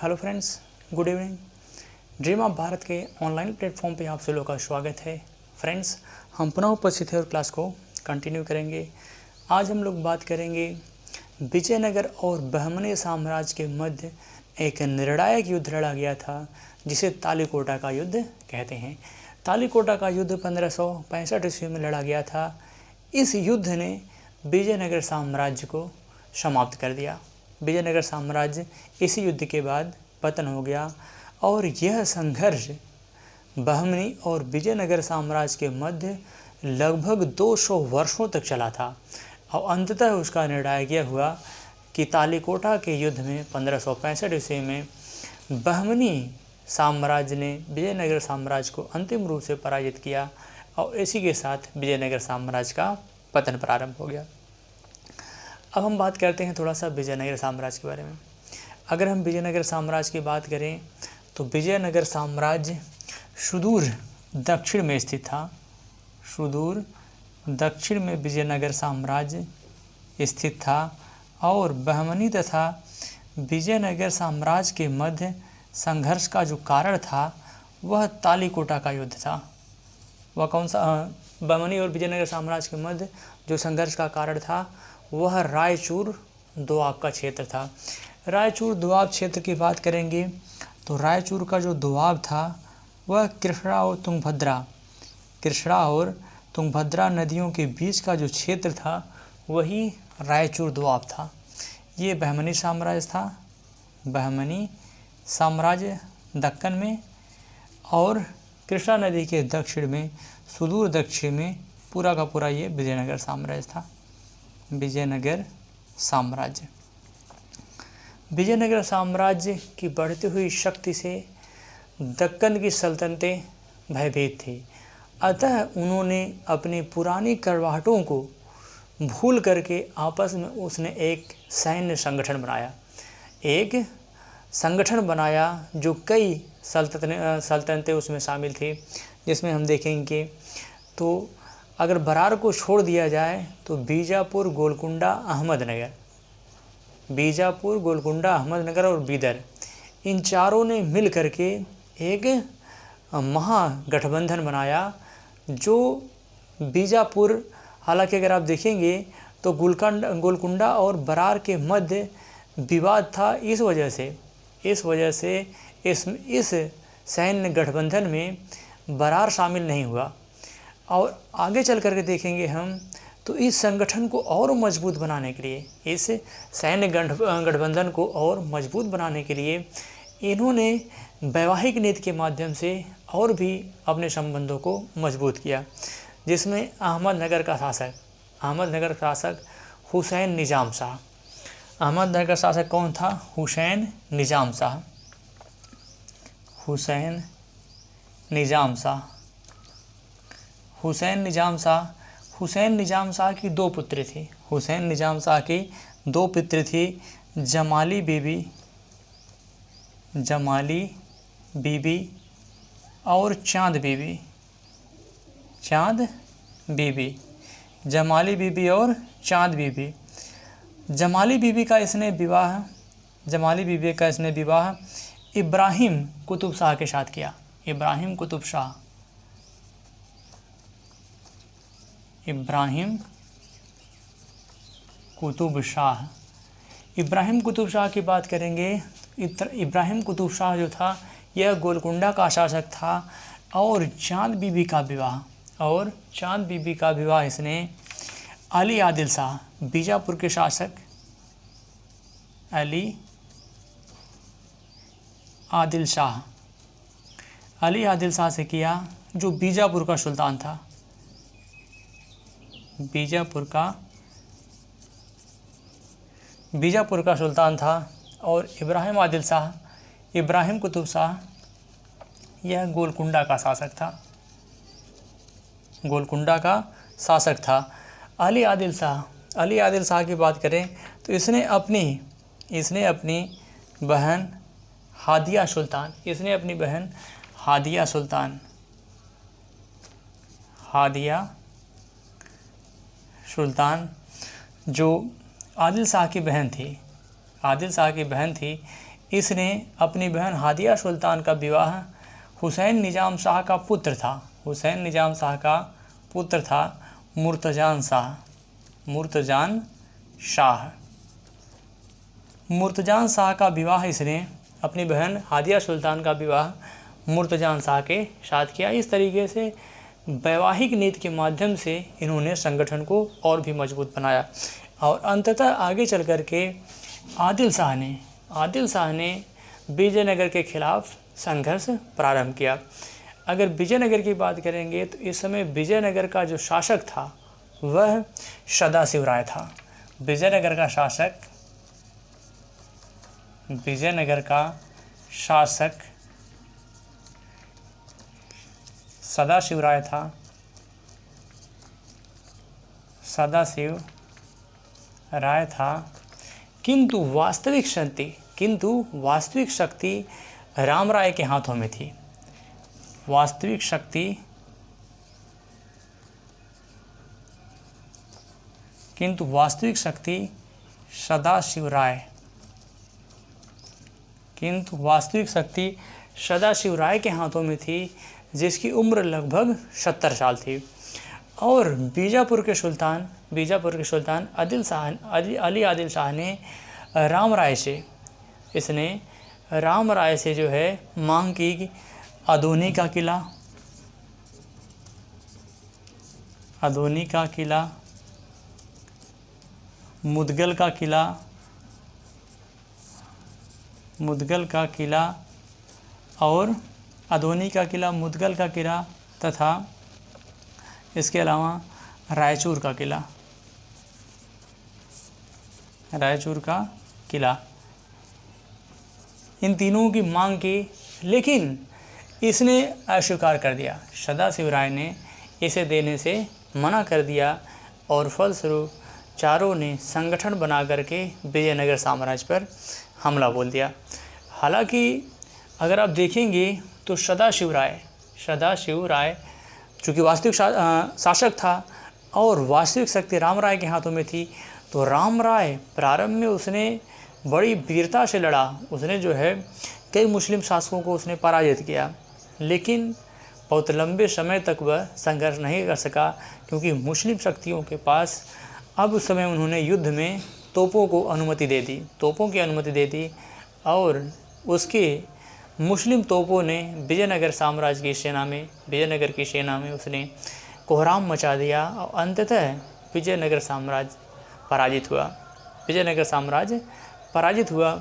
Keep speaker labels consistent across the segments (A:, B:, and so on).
A: Hello friends, good evening. Dream of Bharat के online platform पे आप सभी लोगों का स्वागत है। फ्रेंड्स, हम पुनः उपस्थित हैं और क्लास को कंटिन्यू करेंगे। आज हम लोग बात करेंगे विजयनगर और बहमनी साम्राज्य के मध्य एक निर्णायक युद्ध लड़ा गया था, जिसे तालीकोटा का युद्ध कहते हैं। तालीकोटा का युद्ध 1565 ईस्वी में लड़ा गया था। इस युद्ध ने विजयनगर साम्राज्य को समाप्त कर दिया। विजयनगर साम्राज्य इसी युद्ध के बाद पतन हो गया और यह संघर्ष बहमनी और विजयनगर साम्राज्य के मध्य लगभग 200 वर्षों तक चला था और अंततः उसका निर्णय यह हुआ कि तालीकोटा के युद्ध में 1565 ईस्वी में बहमनी साम्राज्य ने विजयनगर साम्राज्य को अंतिम रूप से पराजित किया और इसी के साथ विजयनगर साम्राज्य का पतन प्रारंभ हो गया। अब हम बात करते हैं थोड़ा सा विजयनगर साम्राज्य के बारे में। अगर हम विजयनगर साम्राज्य की बात करें तो विजयनगर साम्राज्य सुदूर दक्षिण में स्थित था। सुदूर दक्षिण में विजयनगर साम्राज्य स्थित था और बहमनी तथा विजयनगर साम्राज्य के मध्य संघर्ष का जो कारण था वह तालीकोटा का युद्ध था। वह कौन सा? बहमनी और विजयनगर साम्राज्य के मध्य जो संघर्ष का कारण था वह रायचूर दोआब का क्षेत्र था। रायचूर दोआब क्षेत्र की बात करेंगे तो रायचूर का जो दोआब था वह कृष्णा और तुंगभद्रा नदियों के बीच का जो क्षेत्र था वही रायचूर दोआब था। ये बहमनी साम्राज्य था। बहमनी साम्राज्य दक्कन में और कृष्णा नदी के दक्षिण में, सुदूर दक्षिण में पूरा का पूरा ये विजयनगर साम्राज्य था। विजयनगर साम्राज्य विजयनगर साम्राज्य की बढ़ती हुई शक्ति से दक्कन की सल्तनतें भयभीत थी। अतः उन्होंने अपनी पुरानी करवाहटों को भूल करके आपस में उसने एक सैन्य संगठन बनाया जो कई सल्तनतें उसमें शामिल थी, जिसमें हम देखेंगे तो अगर बरार को छोड़ दिया जाए तो बीजापुर, गोलकुंडा, अहमदनगर और बीदर, इन चारों ने मिल करके एक महागठबंधन बनाया। जो बीजापुर, हालांकि अगर आप देखेंगे तो गोलकुंडा और बरार के मध्य विवाद था। इस वजह से इस सैन्य गठबंधन में बरार शामिल नहीं हुआ। और आगे चल करके देखेंगे हम तो इस संगठन को और मजबूत बनाने के लिए, इस सैन्य गठबंधन को और मजबूत बनाने के लिए इन्होंने वैवाहिक नीति के माध्यम से और भी अपने संबंधों को मजबूत किया, जिसमें अहमदनगर का शासक हुसैन निज़ाम शाह। अहमदनगर का शासक कौन था? हुसैन निज़ाम शाह की दो पुत्री थी। जमाली बीबी और चांद बीबी। जमाली बीबी और चांद बीबी। जमाली बीबी का इसने विवाह इब्राहिम कुतुब शाह के साथ किया। इब्राहिम कुतुब शाह की बात करेंगे। इब्राहिम कुतुब शाह जो था यह गोलकुंडा का शासक था और चांद बीबी का विवाह इसने अली आदिल शाह, बीजापुर के शासक अली आदिल शाह से किया, जो बीजापुर का सुल्तान था। बीजापुर का सुल्तान था। और इब्राहिम कुतुब शाह यह गोलकुंडा का शासक था। अली आदिल शाह की बात करें तो इसने अपनी बहन हादिया सुल्तान जो आदिल शाह की बहन थी, इसने अपनी बहन हादिया सुल्तान का विवाह हुसैन निज़ाम शाह का पुत्र था, हुसैन निज़ाम शाह का पुत्र था मुर्तजान शाह, मुर्तजान शाह, मुर्तजान शाह का विवाह इसने अपनी बहन हादिया सुल्तान का विवाह मुर्तजान शाह के साथ किया। इस तरीके से वैवाहिक नीति के माध्यम से इन्होंने संगठन को और भी मजबूत बनाया और अंततः आगे चल कर के आदिल शाह ने विजयनगर के खिलाफ संघर्ष प्रारंभ किया। अगर विजयनगर की बात करेंगे तो इस समय विजयनगर का जो शासक था वह सदाशिव राय था। विजयनगर का शासक सदाशिव राय था, सदाशिव राय था। किंतु वास्तविक शक्ति राम राय के हाथों में थी। वास्तविक शक्ति सदाशिव राय के हाथों में थी, जिसकी उम्र लगभग 70 साल थी। और बीजापुर के सुल्तान आदिल शाह ने राम राय से जो है मांग की कि अदोनी का किला, मुदगल का किला और अदोनी का किला, मुदगल का किला तथा इसके अलावा रायचूर का किला, इन तीनों की मांग की, लेकिन इसने अस्वीकार कर दिया। सदाशिव राय ने इसे देने से मना कर दिया और फलस्वरूप चारों ने संगठन बना करके विजयनगर साम्राज्य पर हमला बोल दिया। हालांकि अगर आप देखेंगे तो सदाशिव राय चूँकि वास्तविक शासक था और वास्तविक शक्ति राम राय के हाथों में थी, तो राम राय प्रारंभ में उसने बड़ी वीरता से लड़ा। उसने जो है कई मुस्लिम शासकों को उसने पराजित किया, लेकिन बहुत लंबे समय तक वह संघर्ष नहीं कर सका, क्योंकि मुस्लिम शक्तियों के पास अब उस समय उन्होंने युद्ध में तोपों की अनुमति दे दी और उसके मुस्लिम तोपों ने विजयनगर की सेना में उसने कोहराम मचा दिया और अंततः विजयनगर साम्राज्य पराजित हुआ।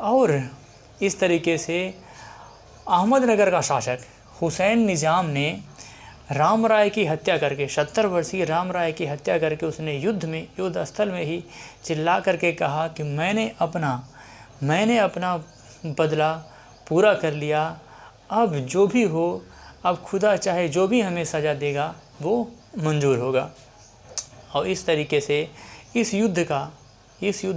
A: और इस तरीके से अहमदनगर का शासक हुसैन निज़ाम ने राम राय की हत्या करके 70 वर्षीय राम राय की हत्या करके उसने युद्ध स्थल में ही चिल्ला करके कहा कि मैंने अपना बदला पूरा कर लिया, अब जो भी हो, अब खुदा चाहे जो भी हमें सज़ा देगा वो मंजूर होगा। और इस तरीके से इस युद्ध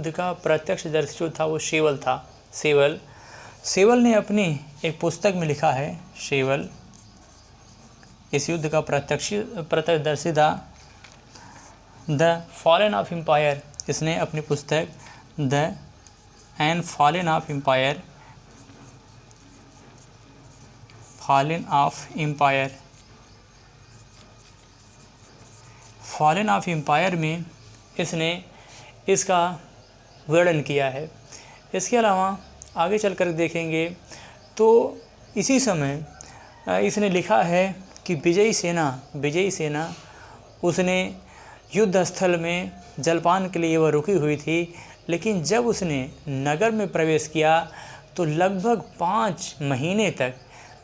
A: का प्रत्यक्षदर्शी जो था वो सेवल था। सेवल ने अपनी एक पुस्तक में लिखा है, इस युद्ध का प्रत्यक्षदर्शी था द फॉलन ऑफ एम्पायर। इसने अपनी पुस्तक the end fallen of empire में इसने इसका वर्णन किया है। इसके अलावा आगे चलकर देखेंगे तो इसी समय इसने लिखा है कि विजयी सेना उसने युद्ध स्थल में जलपान के लिए वह रुकी हुई थी, लेकिन जब उसने नगर में प्रवेश किया तो लगभग 5 महीने तक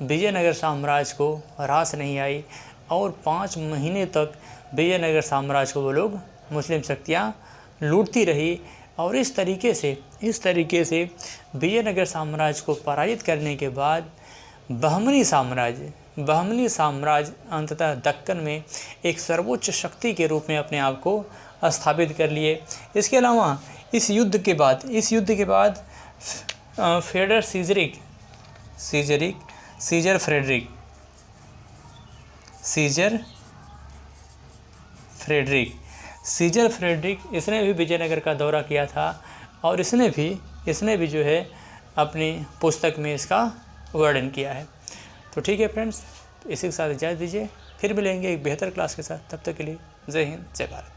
A: विजयनगर साम्राज्य को रास नहीं आई और 5 महीने तक विजयनगर साम्राज्य को वो लोग मुस्लिम शक्तियाँ लूटती रही। और इस तरीके से विजयनगर साम्राज्य को पराजित करने के बाद बहमनी साम्राज्य अंततः दक्कन में एक सर्वोच्च शक्ति के रूप में अपने आप को स्थापित कर लिए। इसके अलावा इस युद्ध के बाद सीजर फ्रेडरिक इसने भी विजयनगर का दौरा किया था और इसने भी जो है अपनी पुस्तक में इसका वर्णन किया है। तो ठीक है फ्रेंड्स, इसी के साथ इजाज़त दीजिए, फिर मिलेंगे एक बेहतर क्लास के साथ। तब तक के लिए जय हिंद, जय भारत।